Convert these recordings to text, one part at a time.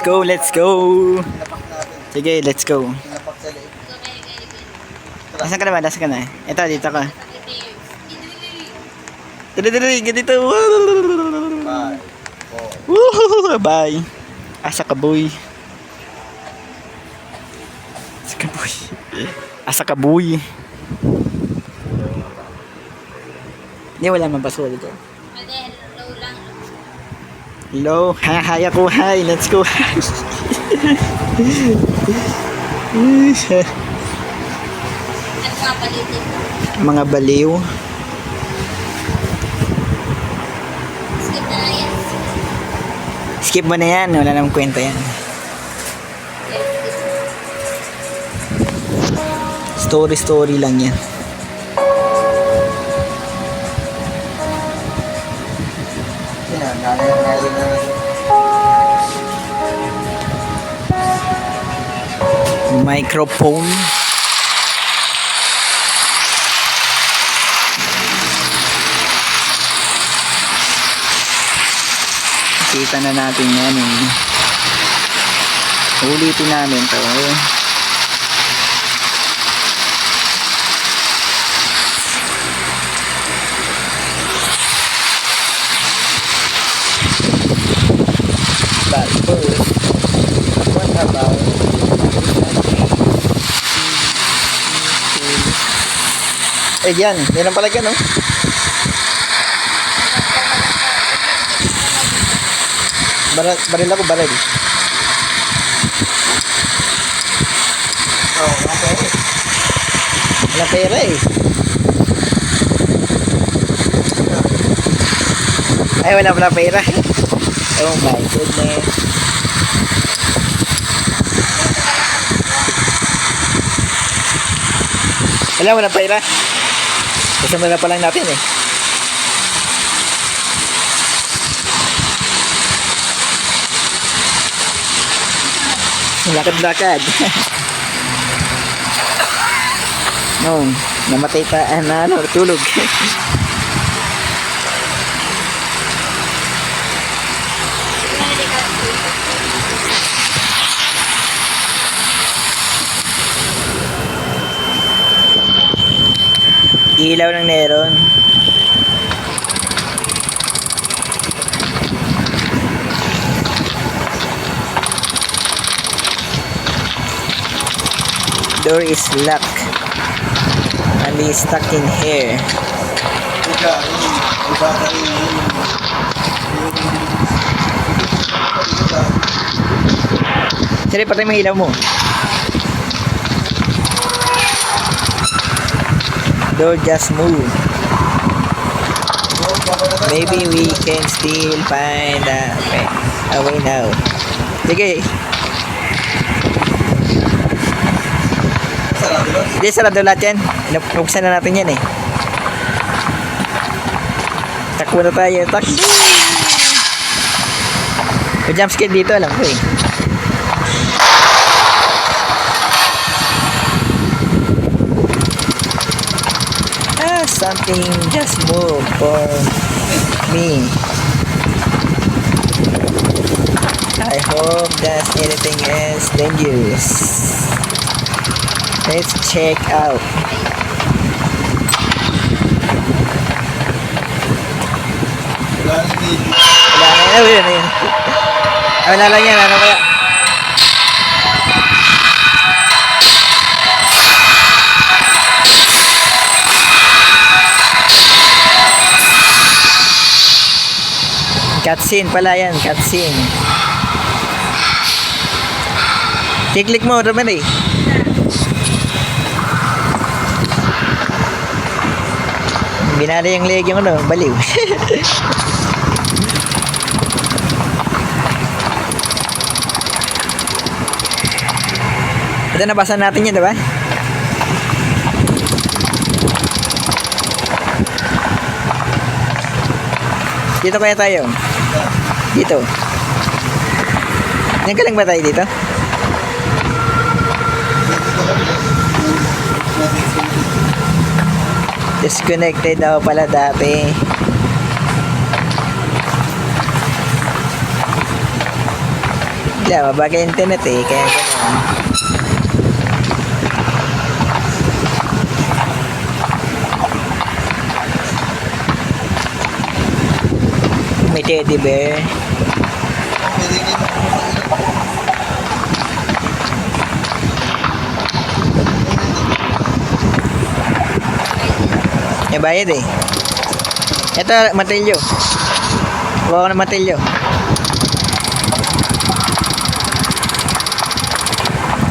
go, let's go. Sige, let's go. Nasaan ka naman? Nasaan ka na? Ito, dito ka. Dali, ganito. Bye. Asa ka, boy. Asa ka, boy. Asa ka, boy. Hindi, wala man basura dito. Hello. Hi ako, hi. Let's go. Mga baliw. Skip mo na yan. Wala namang kwenta yan. Story lang yan. Microphone. Kita na natin yan eh. Ulitin namin to. But first, what about yan, meron pala yan, no? Baril ako, baril. Oh, okay. Wala pera eh. Ay, wala pera. Oh my goodness. Wala pera. Kasama na pa lang natin eh. Lakad-lakad. No, namatay pa tulog. Ilaw ng neron. Door is locked. And he's stuck in here. Sige, patay mo ilaw mo. Door just move. Maybe we can still find a way now. Sige. Hindi, sarado lahat yan. Nuksan na natin yan eh. Takbo na tayo. Takbo! May jumpscare dito, alam ko eh. Something just moved for me. I hope that anything is dangerous. Let's check out. Wala lang yan. Ano kaya? Cutscene pala yan, cutscene. Kiklik mo, Roman eh. Binada yung leg yung baliw. Ito nabasa natin yun, diba? Dito kaya tayo? Dito. Nagkalang ba tayo dito? Disconnected daw pala dati. Hindi, mabagay internet eh. Kaya ganun. May teddy bear. May bayad eh. Ito, matilyo. Kuha ko ng matilyo.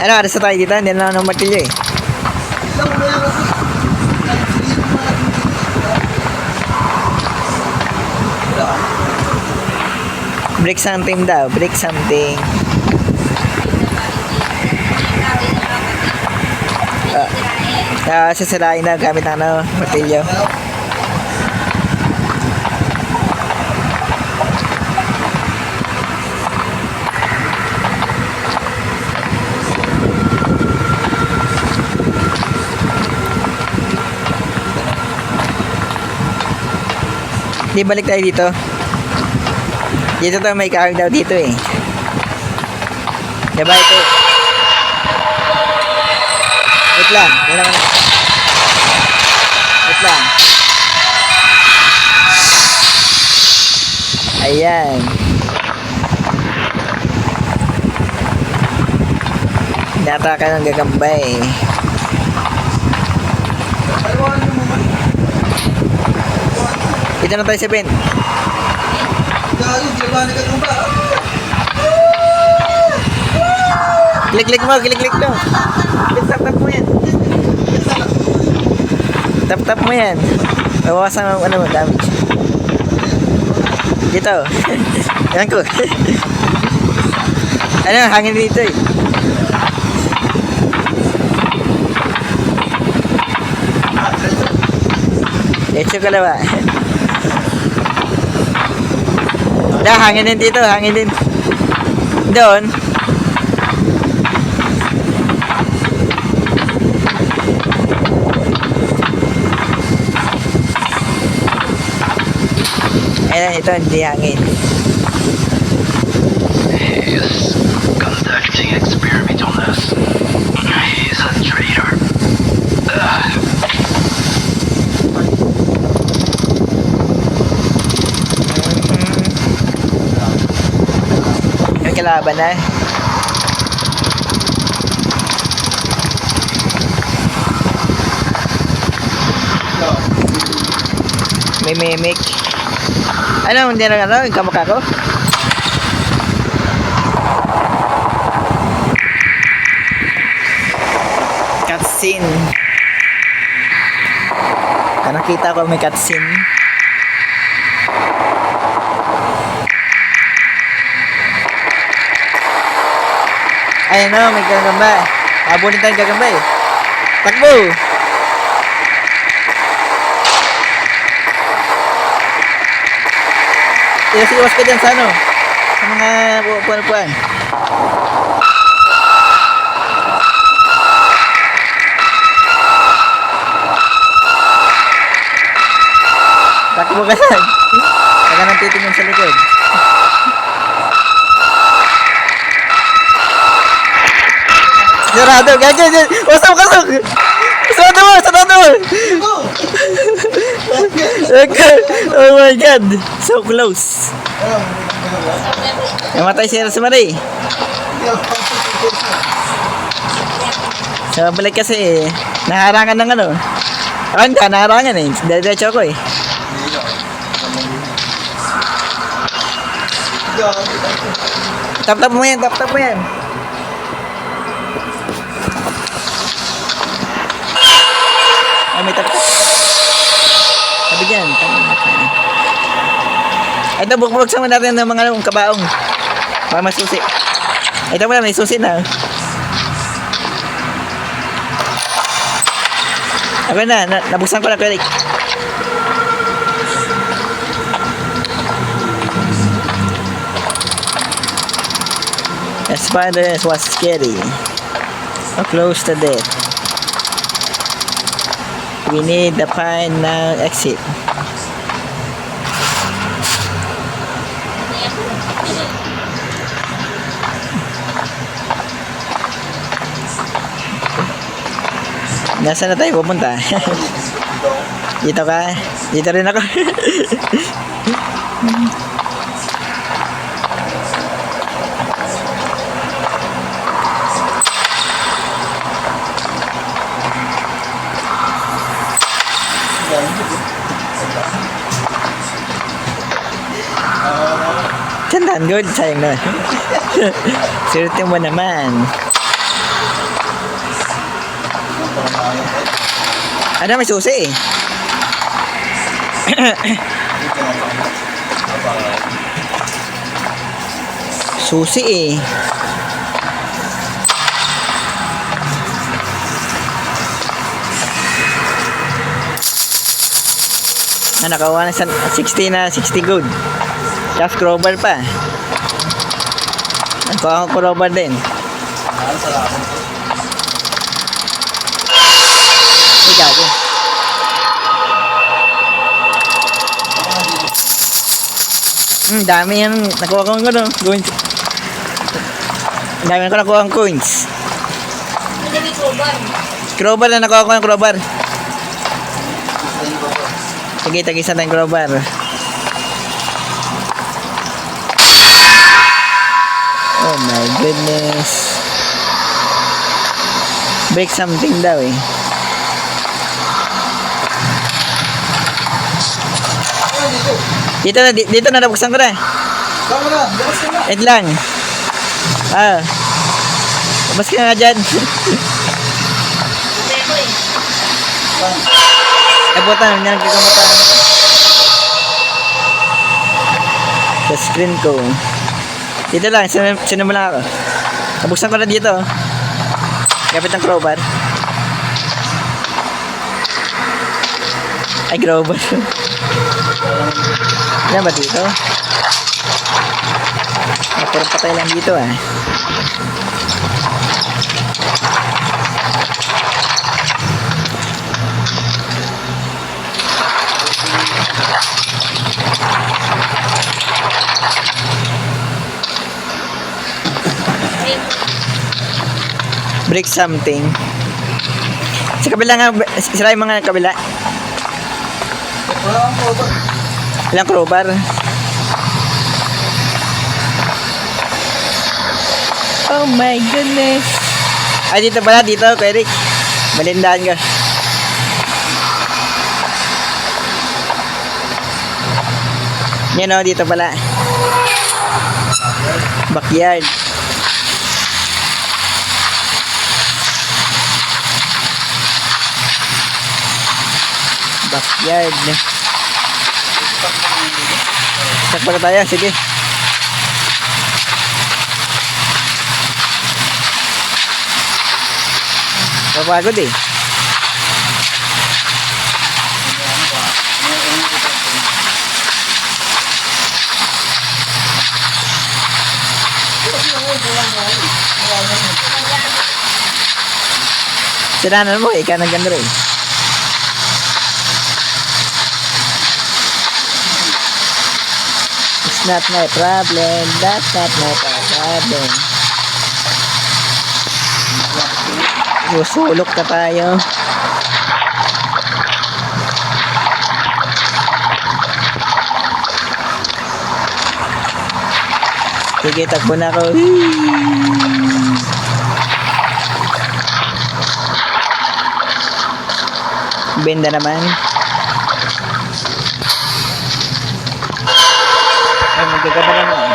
Ano, aras na tayo dito? Hindi na ng matilyo eh. Break something daw. Break something. Sasalain na gamit ng ano, matilyo. Di balik tayo dito. Dito to, may car daw dito eh. Diba ito? Wait lang. Wait lang. Ayan. Data ka ng gagambay. Ito na tayo sa Ben. Klik-klik mo, klik-klik mo. Tap-tap mo yan. Tap-tap mo yan. Mawawasan ang ano, damage. Dito. Yan ko. Ano, hangin dito eh. Let's go kalawa. Dah, hangin din dito, hangin din. Doon. Ayan, ito, hindi hangin. He's conducting experiment on us. He's a traitor. May kalaban na. May mimic. Ano, hindi na ano, yung kamukha ko? Cutscene. Nakita ko may cutscene. Ayun o, may gagamba. Abunin tayong gagamba eh. Takbo! Iwas ka dyan sa ano? Sa mga puan-puan. Takbo ka lang. Saka nang titingin sa likod. Sarado, gagawin. Wasap kasok. Sarado mo, sarado mo. Oh my god, so close. Namatay si Rosemary. So balik kasi naharangan ng ano. Ako hindi, naharangan eh. Diretso ako eh. Tap-tap mo yan, tap-tap mo yan. May tap-tap. Sabi dyan. Ito, bukbuksan mo natin ng mga kabaong. Para masusi. Ito mo na, may susi na. Ako na, nabuksan ko na, Kuya Rick. The spider was scary. So close to death. We need the final exit. Nasaan na tayo pupunta? Dito ka? Dito rin ako. Tandaan good, sayang na. Swerte mo naman. Ano, may susi eh. Susi eh. Nakakuha na 60 na 60 good. Tapos crowbar pa. Nakakuha ko crowbar din. Ay, gago. Dami yan. Nakuha ko ano. Coins. Dami ko nakuha ang coins. Hindi may crowbar. Crowbar na nakuha ko yung crowbar. Sige, tag-isa tayong crowbar. Oh my goodness. Break something daw eh. Dito na nabuksan ko na. Wait lang. Labas ka nga dyan. Bebo eh. Nabutan, hindi nagkakamutan. Sa screen ko. Dito lang, sinimula ako. Nabuksan ko na dito. Kapit ng crowbar. Ay, crowbar. Yan ba dito? Puro patay lang dito ah. Break something. Sa kabila nga, sira yung mga kabila. Ilang crowbar. Oh my goodness. Ay, dito pala, dito, Kuya Rick. Malindahan ka. Yan o, dito pala. Backyard. Backyard. Sakpa na tayo, sige. Kapagod eh. Siranan mo, ikaw ng ganda rin. It's not my problem. That's not my problem. Susulok na tayo. Sige, takbo na ako. Benda naman. Ay, magagaba naman.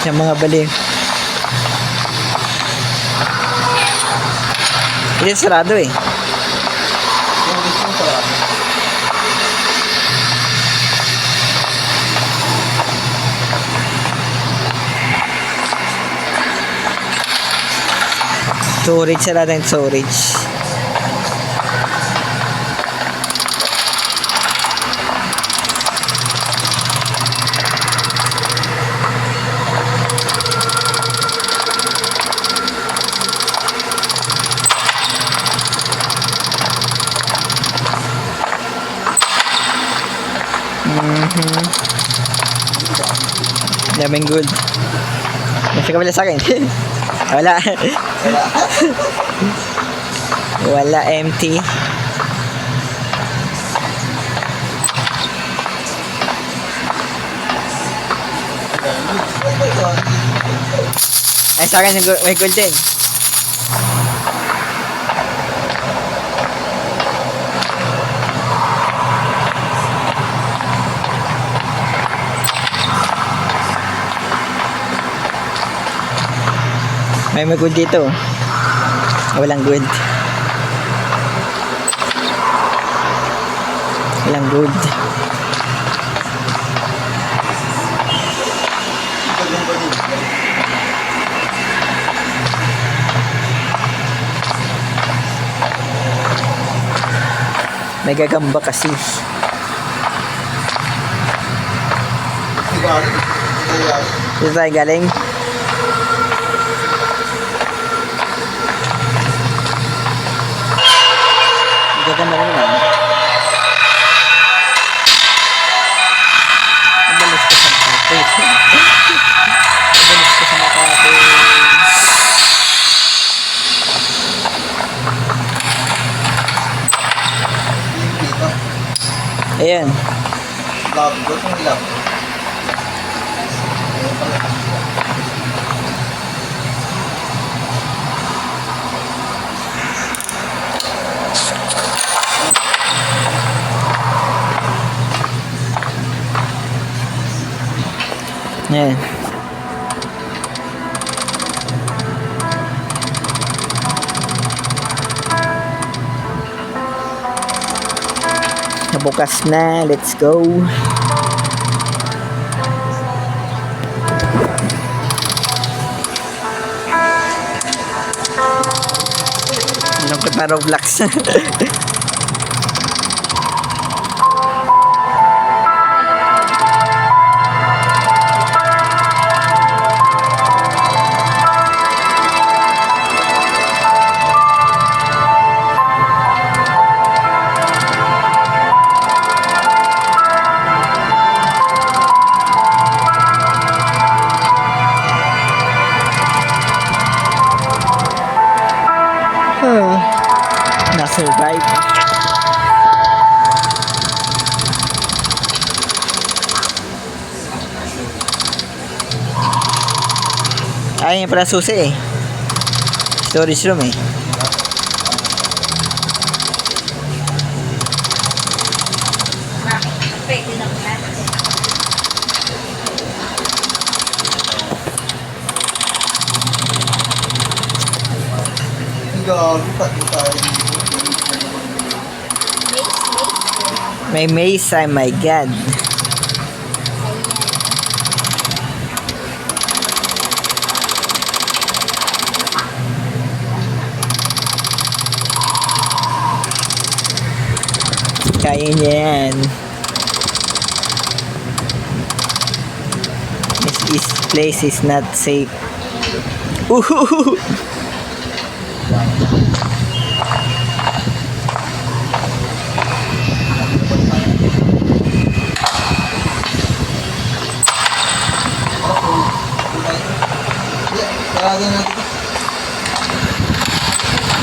Yung mga baliw. Hindi sarado eh. Storage, sarado yung storage. Daming gold. Nasa kabila sa akin. Wala. Wala, empty. Ay, sa akin may gold din. May gold dito. Walang gold. Walang gold. May gagamba kasi. Dito tayo galing. Gagamba naman ah. Nabalis ko sa mata ko. Nabalis ko sa mata ko. Ayan. Love, ba't yung love? Ayan. Nabukas na. Let's go. Lungkot na Roblox. Na-survive. Ay, yung pala susi eh. Storage room eh. Pwede na ba? Gago, tatlo tayo dito. May maze, ay my god. Kaya niya yan. This place is not safe. Uhuhu. Kaya natin.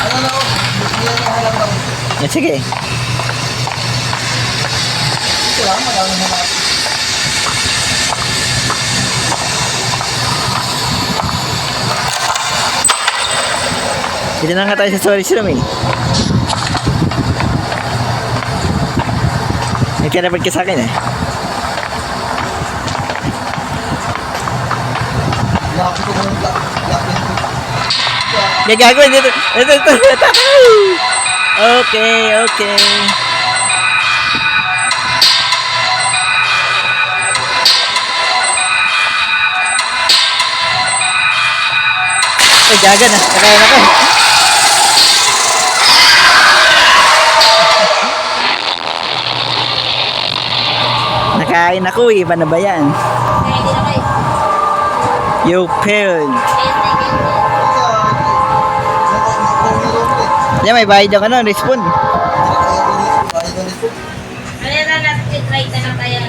Ano na ako? Hindi na halang ako. Yan, sige. Kailangan maraming hanap. Dito na nga tayo sa storage room eh. Nagkarapad ka sa akin eh. Nakapit ko ng black ito. Gagawin dito. Ito. Okay. Ay, gaga na. Nakain ako. Nakain ako eh. Paano ba yan? Kaya hindi na kayo. You failed. Yan, may bayad ako respawn. Ano na natin, try na lang tayo